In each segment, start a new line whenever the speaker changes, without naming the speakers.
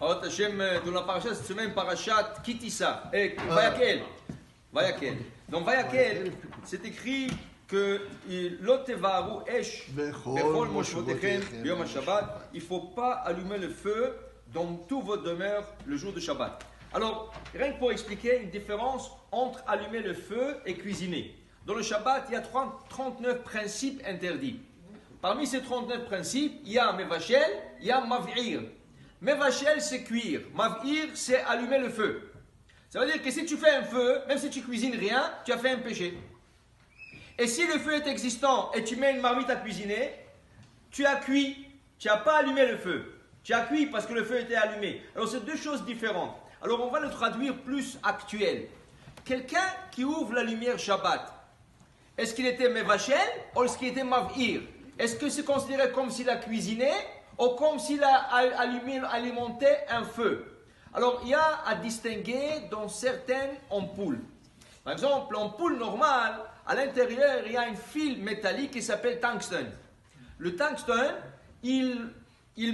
Alors, Hachem, dans la paracha cette semaine, parachat Kitissa, Vayakel. Vayakel. Dans Vayakel, c'est écrit que l'otevaru esh bechol moshvotechem biyom Shabbat. Il ne faut pas allumer le feu dans tous vos demeures le jour de Shabbat. Alors, rien que pour expliquer une différence entre allumer le feu et cuisiner. Dans le Shabbat, il y a 39 principes interdits. Parmi ces 39 principes, il y a Mevachel, il y a Mav'ir. Mevachel, c'est cuire. Mav'ir, c'est allumer le feu. Ça veut dire que si tu fais un feu, même si tu cuisines rien, tu as fait un péché. Et si le feu est existant et tu mets une marmite à cuisiner, tu as cuit, tu n'as pas allumé le feu. Tu as cuit parce que le feu était allumé. Alors c'est deux choses différentes. Alors on va le traduire plus actuel. Quelqu'un qui ouvre la lumière Shabbat, est-ce qu'il était Mevachel ou est-ce qu'il était Mav'ir? Est-ce que c'est considéré comme s'il a cuisiné ou comme s'il a alimenté un feu? Alors il y a à distinguer dans certaines ampoules. Par exemple, l'ampoule normale, à l'intérieur, il y a un fil métallique qui s'appelle tungstène. Le tungstène, il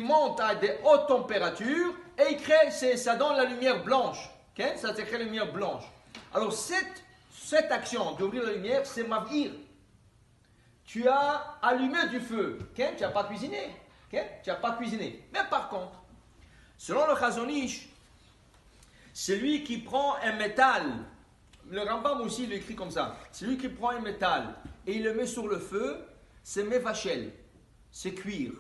monte à des hautes températures et il crée, ça donne la lumière blanche. Okay? Ça crée la lumière blanche. Alors cette action d'ouvrir la lumière, c'est Mav'ir. Tu as allumé du feu. Okay? Tu n'as pas cuisiné. Okay? Tu n'as pas cuisiné. Mais par contre, selon le Chazon Ish, celui qui prend un métal, le Rambam aussi il écrit comme ça, celui qui prend un métal et il le met sur le feu, c'est Mevachel, c'est cuire.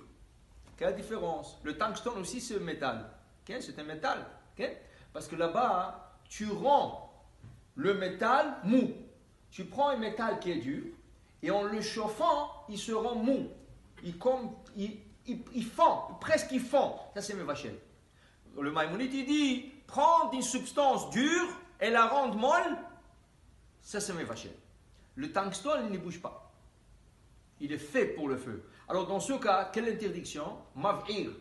Quelle est la différence? Le tungstène aussi c'est un métal. Okay? C'est un métal. Okay? Parce que là-bas, tu rends le métal mou. Tu prends un métal qui est dur et en le chauffant, il se rend mou. Il fond, presque il fond. Ça c'est Mevachel. Le Maïmonide il dit, prendre une substance dure et la rendre molle, ça c'est Mevachel. Le tungstène, il ne bouge pas. Il est fait pour le feu. Alors dans ce cas, quelle interdiction? Mav'ir.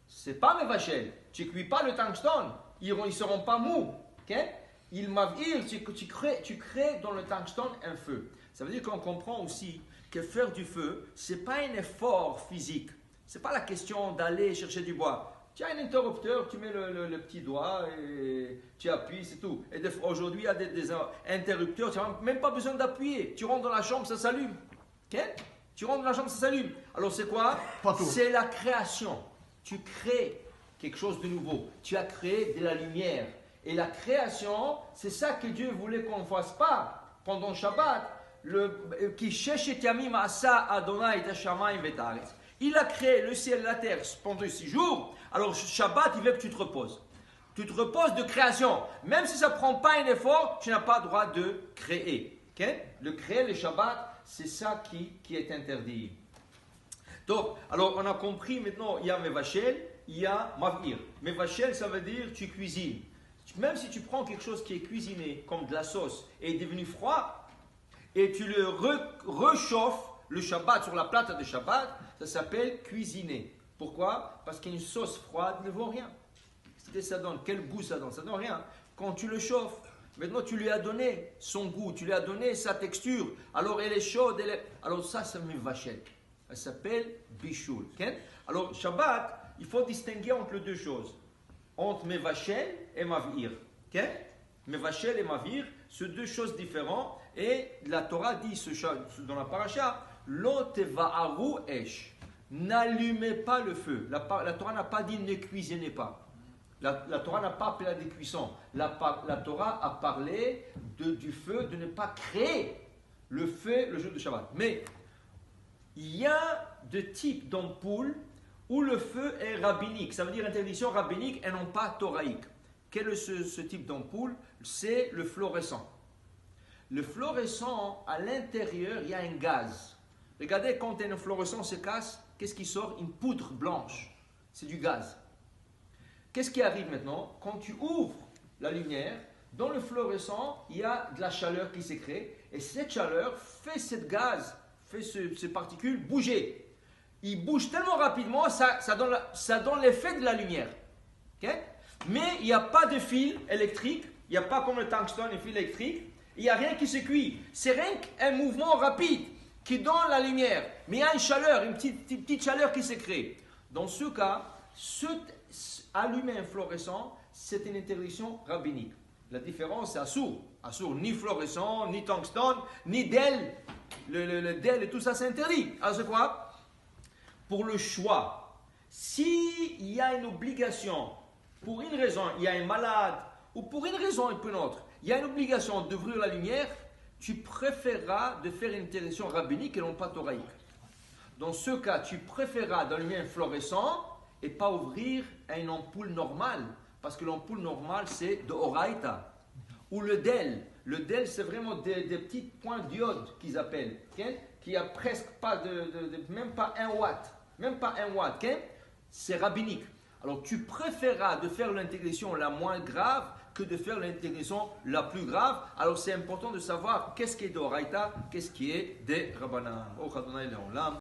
C'est pas Mevachel. Tu ne cuis pas le tungstène. Ils ne seront pas mous. Okay? Il Mav'ir, tu crées dans le tungstène un feu. Ça veut dire qu'on comprend aussi que faire du feu, ce n'est pas un effort physique. Ce n'est pas la question d'aller chercher du bois. Tu as un interrupteur, tu mets le petit doigt et tu appuies, c'est tout. Et aujourd'hui, il y a des interrupteurs, tu n'as même pas besoin d'appuyer. Tu rentres dans la chambre, ça s'allume. Okay? Tu rentres dans la chambre, ça s'allume. Alors c'est quoi? C'est la création. Tu crées quelque chose de nouveau. Tu as créé de la lumière. Et la création, c'est ça que Dieu voulait qu'on ne fasse pas pendant Shabbat. Il a créé le ciel et la terre pendant 6 jours. Alors Shabbat, il veut que tu te reposes. Tu te reposes de création. Même si ça ne prend pas un effort, tu n'as pas le droit de créer. Okay? Le créer, le Shabbat, c'est ça qui est interdit. Donc, alors on a compris maintenant, il y a Mevachel, il y a Mav'ir. Mevachel, ça veut dire tu cuisines. Même si tu prends quelque chose qui est cuisiné, comme de la sauce, et est devenu froid, et tu le réchauffes le Shabbat sur la plate de Shabbat, ça s'appelle cuisiner. Pourquoi? Parce qu'une sauce froide ne vaut rien. Qu'est-ce que ça donne? Quel goût ça donne? Ça donne rien. Quand tu le chauffes, maintenant tu lui as donné son goût, tu lui as donné sa texture. Alors elle est chaude, alors ça me vachel. Elle s'appelle bichoul. Okay? Alors Shabbat, il faut distinguer entre les deux choses. Entre Mevachel et Mav'ir. Okay? Mevachel et Mav'ir, c'est deux choses différentes. Et la Torah dit dans la paracha, Lo teva'aru esh. N'allumez pas le feu. La Torah n'a pas dit ne cuisinez pas. La Torah n'a pas appelé à des cuissons. La Torah a parlé du feu, de ne pas créer le feu le jour de Shabbat. Mais il y a deux types d'ampoules où le feu est rabbinique. Ça veut dire interdiction rabbinique et non pas thoraïque. Quel est ce type d'ampoule? C'est le fluorescent. Le fluorescent, à l'intérieur, il y a un gaz. Regardez, quand un fluorescent se casse, qu'est-ce qui sort? Une poudre blanche. C'est du gaz. Qu'est-ce qui arrive maintenant? Quand tu ouvres la lumière, dans le fluorescent, il y a de la chaleur qui se crée. Et cette chaleur fait ce gaz, fait ces particules bouger. Il bouge tellement rapidement, ça donne l'effet de la lumière. Okay? Mais il n'y a pas de fil électrique. Il n'y a pas comme le tungstène, un fil électrique. Il n'y a rien qui se cuit. C'est rien qu'un mouvement rapide qui donne la lumière. Mais il y a une chaleur, une petite chaleur qui se crée. Dans ce cas, allumer un fluorescent, c'est une interdiction rabbinique. La différence, c'est assour. Assour, ni fluorescent, ni tungstone, ni DEL. Le DEL et tout ça, c'est interdit. Alors c'est quoi? Pour le choix, s'il y a une obligation, pour une raison, il y a un malade, ou pour une raison et pour une autre, il y a une obligation d'ouvrir la lumière, tu préféreras de faire une interdiction rabbinique et non pas thoraïque. Dans ce cas, tu préféreras d'allumer un fluorescent et pas ouvrir une ampoule normale, parce que l'ampoule normale, c'est de Oraita. Ou le DEL. Le DEL, c'est vraiment des petits points d'iode qu'ils appellent, okay? Qui a presque pas même pas 1 watt. Même pas 1 watt. Okay? C'est rabbinique. Alors, tu préféreras de faire l'intégration la moins grave que de faire l'intégration la plus grave. Alors, c'est important de savoir qu'est-ce qui est d'Oraita, qu'est-ce qui est des Rabbanan.